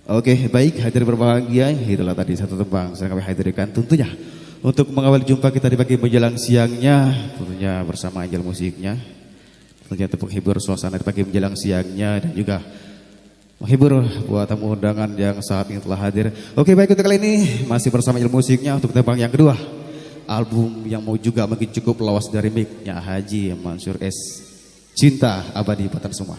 Oke, baik, hadir berbahagia. Itulah tadi satu tembang yang kami hadirkan tentunya untuk mengawali jumpa kita di pagi menjelang siangnya, tentunya bersama Angel Musiknya. Tentunya untuk menghibur suasana di pagi menjelang siangnya dan juga menghibur buat tamu undangan yang saat ini telah hadir. Oke, baik, untuk kali ini masih bersama Angel Musiknya untuk tembang yang kedua. Album yang mau juga mungkin cukup lawas dari mic-nya Haji Mansur S. Cinta Abadi Buatan Semua.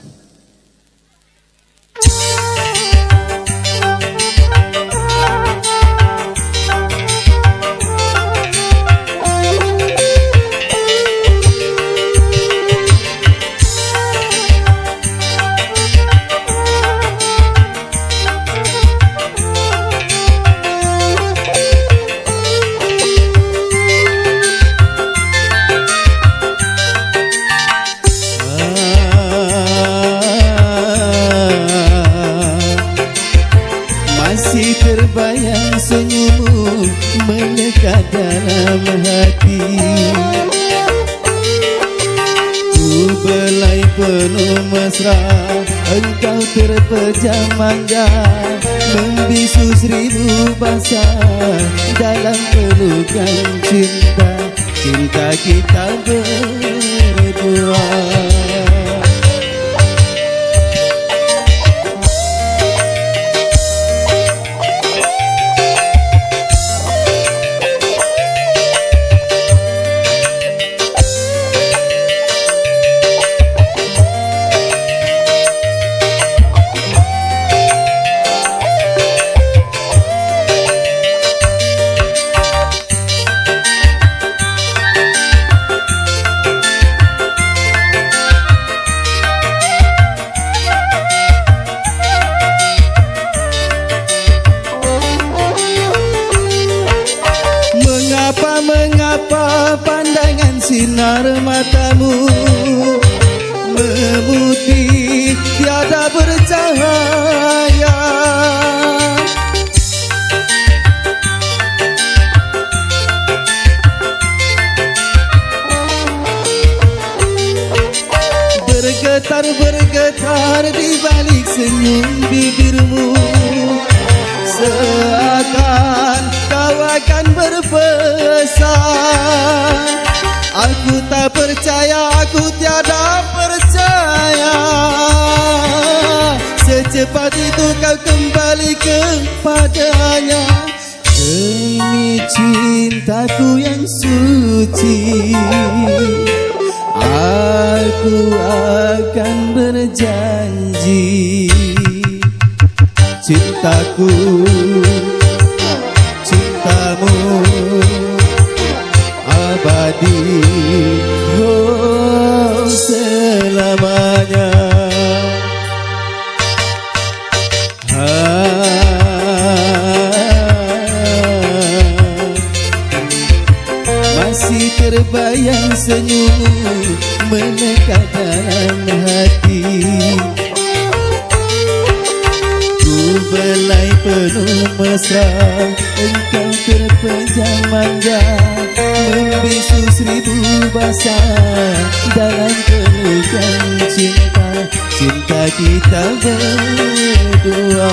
Terbayang senyummu melekat dalam hati. Ku belai penuh mesra, engkau terpejam manja, membisu seribu bahasa dalam pelukan cinta. Cinta kita berdua. Mengapa pandangan sinar matamu memutih tiada bercahaya? Bergetar di balik senyum bibirmu, seakan kau akan berpesan. Aku tak percaya, aku tiada percaya, secepat itu kau kembali kepadanya. Demi cintaku yang suci, aku akan berjanji. Cintaku, cintamu abadi, oh selamanya. Masih terbayang senyummu menekat dalam hati. Belai penuh mesra, engkau terpejam manja, membisu seribu bahasa dalam pelukan cinta. Cinta kita berdua.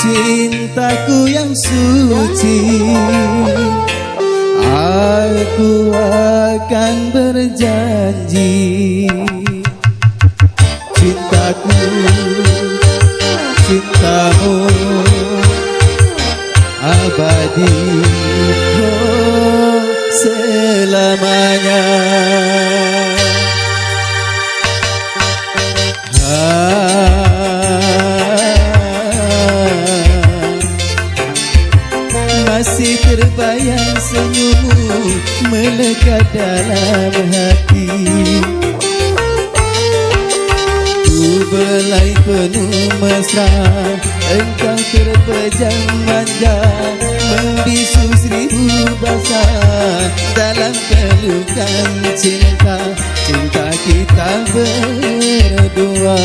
cintaku yang suci, aku akan berjanji. Cintaku, cintamu abadi, oh selamanya. Masih terbayang senyummu melekat dalam hati. Ku belai penuh mesra, engkau terpejam manja, membisu seribu bahasa dalam pelukan cinta, cinta kita berdua.